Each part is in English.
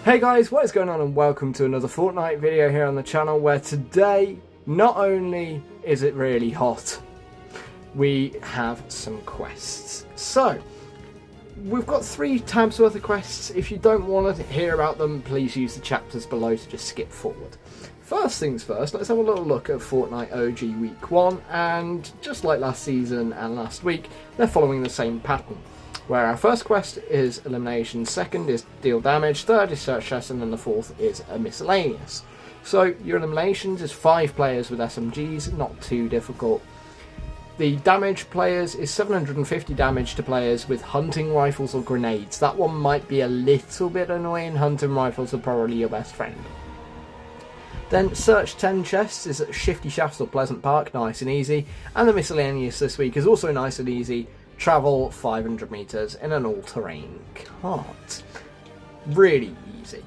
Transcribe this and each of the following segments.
Hey guys, what is going on, and welcome to another Fortnite video here on the channel, where today not only is it really hot, we have some quests. So we've got 3 tabs worth of quests. If you don't want to hear about them, please use the chapters below to just skip forward. First things first, let's have a little look at Fortnite OG Week 1, and just like last season and last week, they're following the same pattern, where our first quest is elimination, second is deal damage, third is search chest, and then the fourth is a miscellaneous. So your eliminations is 5 players with SMGs, not too difficult. The damage players is 750 damage to players with hunting rifles or grenades. That one might be a little bit annoying. Hunting rifles are probably your best friend. Then search 10 chests is at Shifty Shafts or Pleasant Park, nice and easy. And the miscellaneous this week is also nice and easy. Travel 500 meters in an all-terrain cart. Really easy.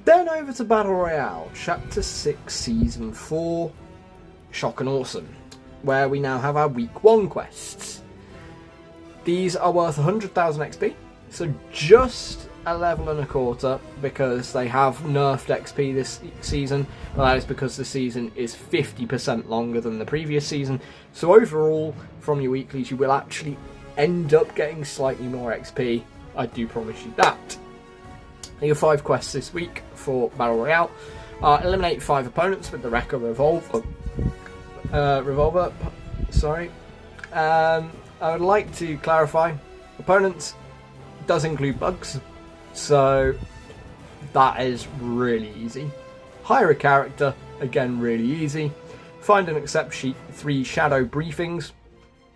Then over to Battle Royale, Chapter 6, Season 4, Shock and Awesome, where we now have our Week 1 quests. These are worth 100,000 XP, so just a level and a quarter, because they have nerfed XP this season, but that is because the season is 50% longer than the previous season. So overall, from your weeklies, you will actually end up getting slightly more XP. I do promise you that. Your 5 quests this week for Battle Royale are eliminate 5 opponents with the Wrecker Revolver. I would like to clarify, opponents does include bugs, so that is really easy. Hire a character, again really easy. Find and accept sheet 3 shadow briefings,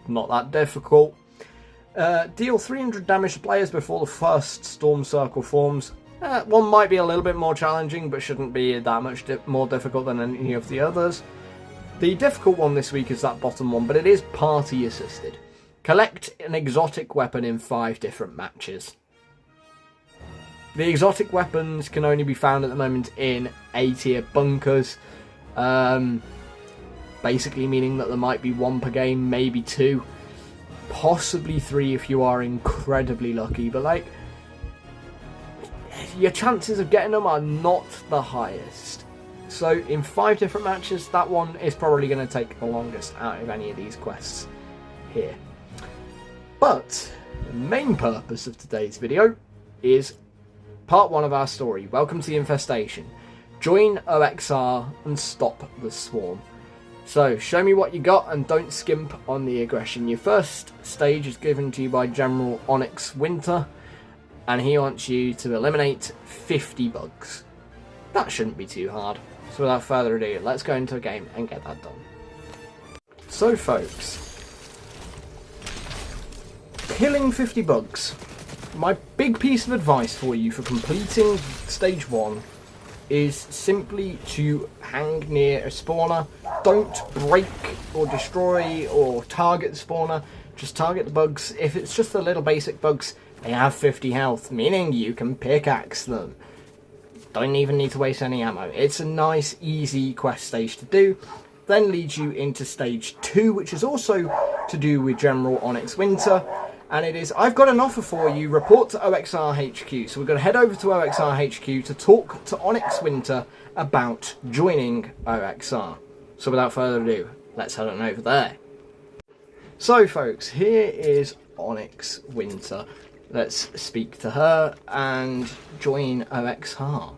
not that difficult. Deal 300 damage to players before the first storm circle forms. One might be a little bit more challenging, but shouldn't be that much more difficult than any of the others. The difficult one this week is that bottom one, but it is party assisted. Collect an exotic weapon in 5 different matches. The exotic weapons can only be found at the moment in A-tier bunkers, basically meaning that there might be 1 per game, maybe 2, possibly 3 if you are incredibly lucky, but like, your chances of getting them are not the highest. So in 5 different matches, that one is probably going to take the longest out of any of these quests here. But the main purpose of today's video is part 1 of our story. Welcome to the Infestation. Join O.X.R and stop the swarm. So show me what you got and don't skimp on the aggression. Your first stage is given to you by General O.X.R, and he wants you to eliminate 50 bugs. That shouldn't be too hard. So without further ado, let's go into a game and get that done. So folks, killing 50 bugs. My big piece of advice for you for completing stage 1 is simply to hang near a spawner. Don't break or destroy or target the spawner. Just target the bugs. If it's just the little basic bugs, they have 50 health, meaning you can pickaxe them. Don't even need to waste any ammo. It's a nice, easy quest stage to do. Then leads you into stage 2, which is also to do with General O.X.R. And it is, I've got an offer for you, report to O.X.R HQ. So we're going to head over to O.X.R HQ to talk to O.X.R about joining O.X.R. So without further ado, let's head on over there. So folks, here is O.X.R. Let's speak to her and join O.X.R.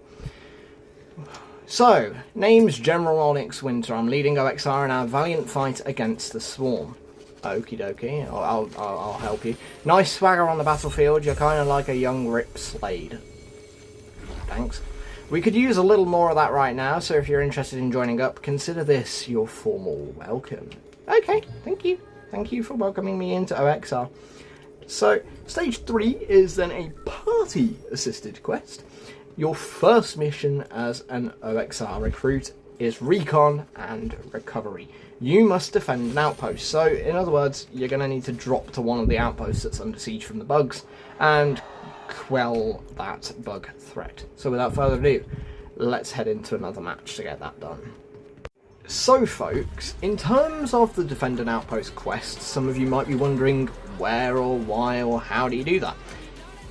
So, name's General O.X.R. I'm leading O.X.R in our valiant fight against the swarm. Okie dokie, I'll help you. Nice swagger on the battlefield, you're kind of like a young Rip Slade. Thanks. We could use a little more of that right now, so if you're interested in joining up, consider this your formal welcome. Okay, thank you. Thank you for welcoming me into O.X.R. So, stage 3 is then a party-assisted quest. Your first mission as an O.X.R recruit is recon and recovery. You must defend an outpost. So, in other words, you're going to need to drop to one of the outposts that's under siege from the bugs and quell that bug threat. So, without further ado, let's head into another match to get that done. So, folks, in terms of the defend an outpost quest, some of you might be wondering where or why or how do you do that?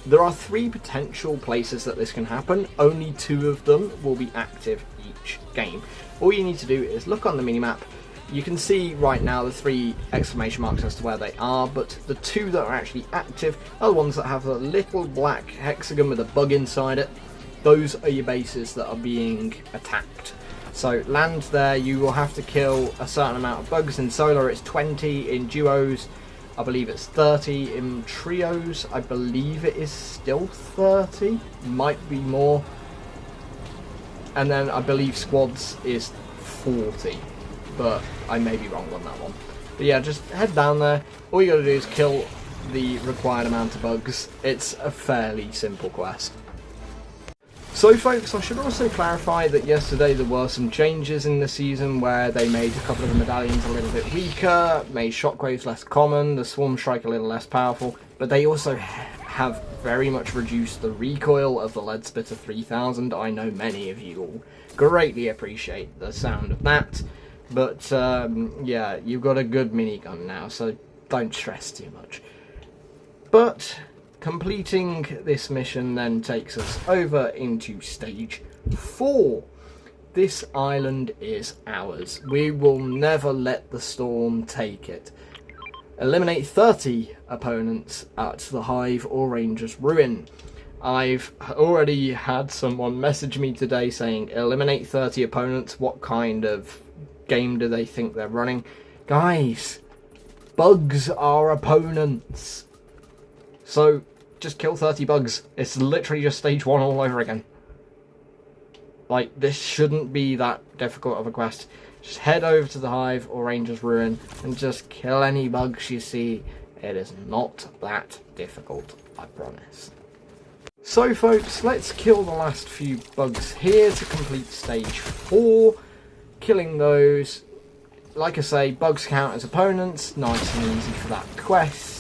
There are 3 potential places that this can happen. Only 2 of them will be active each game. All you need to do is look on the minimap. You can see right now the 3 exclamation marks as to where they are, but the 2 that are actually active are the ones that have a little black hexagon with a bug inside it. Those are your bases that are being attacked. So land there, you will have to kill a certain amount of bugs. In solo it's 20, in duos I believe it's 30, in trios I believe it is still 30, might be more. And then I believe squads is 40, but I may be wrong on that one. But yeah, just head down there. All you gotta do is kill the required amount of bugs. It's a fairly simple quest. So folks, I should also clarify that yesterday there were some changes in the season where they made a couple of the medallions a little bit weaker, made shockwaves less common, the swarm strike a little less powerful, but they also have very much reduced the recoil of the Lead Spitter 3000. I know many of you will greatly appreciate the sound of that, but yeah, you've got a good minigun now, so don't stress too much. But completing this mission then takes us over into stage 4. This island is ours. We will never let the storm take it. Eliminate 30 opponents at the Hive or Ranger's Ruin. I've already had someone message me today saying, eliminate 30 opponents, what kind of game do they think they're running? Guys, bugs are opponents. So just kill 30 bugs. It's literally just stage 1 all over again. Like, this shouldn't be that difficult of a quest. Just head over to the Hive or Ranger's Ruin and just kill any bugs you see. It is not that difficult, I promise. So folks, let's kill the last few bugs here to complete stage 4. Killing those, like I say, bugs count as opponents. Nice and easy for that quest.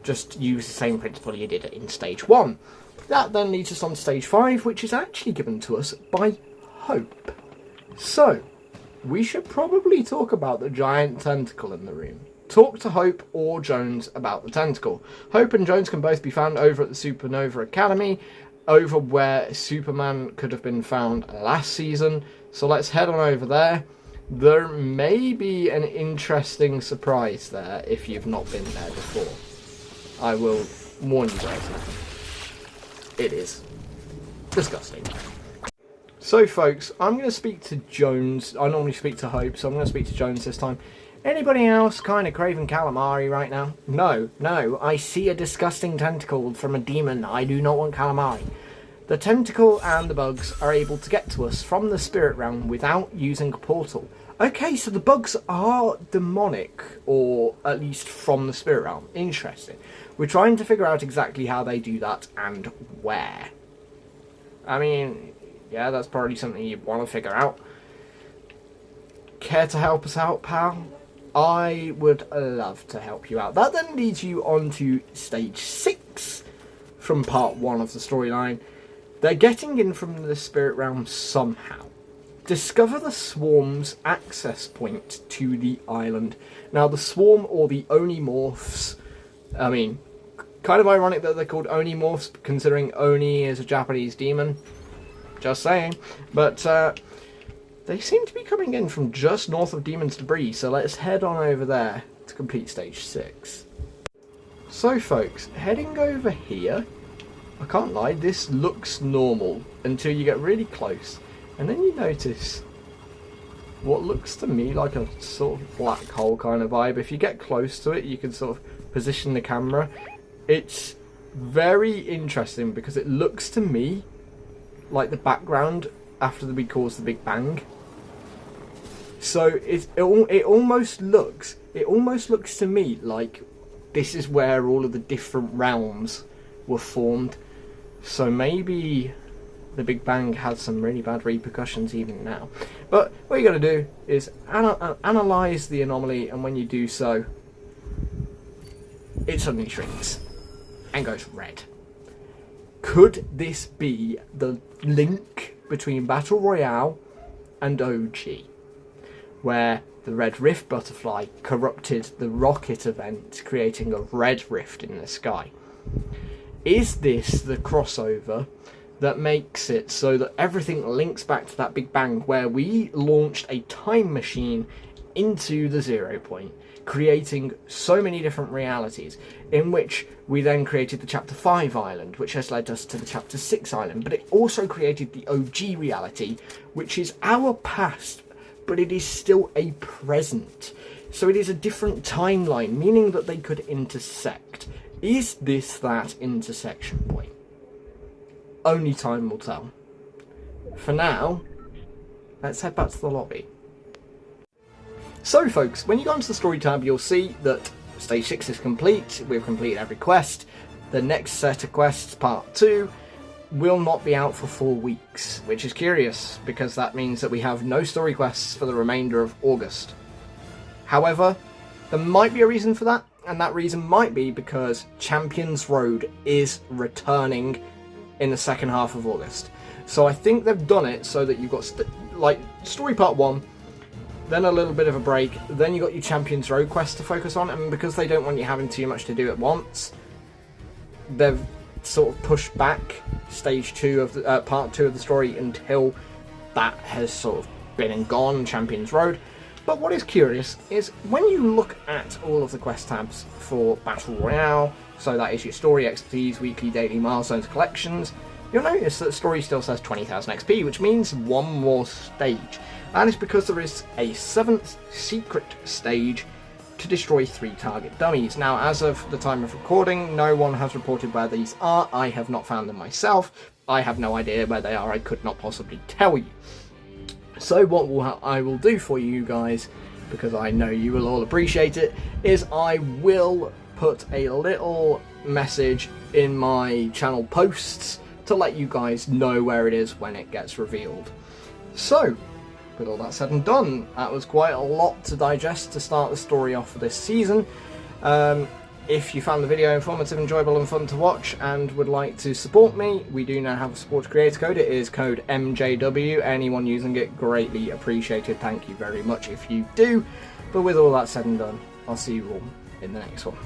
Just use the same principle you did in stage 1. That then leads us on to stage 5, which is actually given to us by Hope. So, we should probably talk about the giant tentacle in the room. Talk to Hope or Jones about the tentacle. Hope and Jones can both be found over at the Supernova Academy, over where Superman could have been found last season. So let's head on over there. There may be an interesting surprise there if you've not been there before. I will warn you guys now. It is disgusting. So folks, I'm going to speak to Jones. I normally speak to Hope, so I'm going to speak to Jones this time. Anybody else kind of craving calamari right now? No, I see a disgusting tentacle from a demon. I do not want calamari. The tentacle and the bugs are able to get to us from the spirit realm without using a portal. Okay, so the bugs are demonic, or at least from the spirit realm. Interesting. We're trying to figure out exactly how they do that and where. I mean, yeah, that's probably something you'd want to figure out. Care to help us out, pal? I would love to help you out. That then leads you on to stage 6 from part 1 of the storyline. They're getting in from the spirit realm somehow. Discover the swarm's access point to the island. Now, the swarm, or the Onimorphs, I mean, kind of ironic that they're called Onimorphs, considering Oni is a Japanese demon. Just saying. But they seem to be coming in from just north of Demon's Debris, so let's head on over there to complete stage 6. So folks, heading over here, I can't lie, this looks normal until you get really close. And then you notice what looks to me like a sort of black hole kind of vibe. If you get close to it, you can sort of position the camera. It's very interesting because it looks to me like the background after we caused the Big Bang. So it almost looks to me like this is where all of the different realms were formed. So maybe the Big Bang had some really bad repercussions even now. But what you're going to do is analyze the anomaly, and when you do so, it suddenly shrinks and goes red. Could this be the link between Battle Royale and OG, where the Red Rift butterfly corrupted the rocket event, creating a red rift in the sky? Is this the crossover that makes it so that everything links back to that Big Bang, where we launched a time machine into the 0 point, creating so many different realities, in which we then created the Chapter 5 island, which has led us to the Chapter 6 island, but it also created the OG reality, which is our past, but it is still a present. So it is a different timeline, meaning that they could intersect. Is this that intersection point? Only time will tell. For now, let's head back to the lobby. So folks, when you go into the story tab, you'll see that stage 6 is complete. We've completed every quest. The next set of quests, part 2, will not be out for 4 weeks, which is curious because that means that we have no story quests for the remainder of August. However, there might be a reason for that, and that reason might be because Champions Road is returning in the second half of August. So I think they've done it so that you've got story part 1, then a little bit of a break, then you got your Champions Road quest to focus on, and because they don't want you having too much to do at once, they've sort of pushed back stage 2 of the part 2 of the story until that has sort of been and gone, Champions Road. But what is curious is when you look at all of the quest tabs for Battle Royale, so that is your story, expertise, weekly, daily, milestones, collections, you'll notice that the story still says 20,000 XP, which means one more stage. That is because there is a 7th secret stage to destroy 3 target dummies. Now, as of the time of recording, no one has reported where these are. I have not found them myself. I have no idea where they are. I could not possibly tell you. So what I will do for you guys, because I know you will all appreciate it, is I will put a little message in my channel posts to let you guys know where it is when it gets revealed. So, with all that said and done, that was quite a lot to digest to start the story off for this season. If you found the video informative, enjoyable and fun to watch and would like to support me, we do now have a support creator code. It is code MJW. Anyone using it, greatly appreciated. Thank you very much if you do. But with all that said and done, I'll see you all in the next one.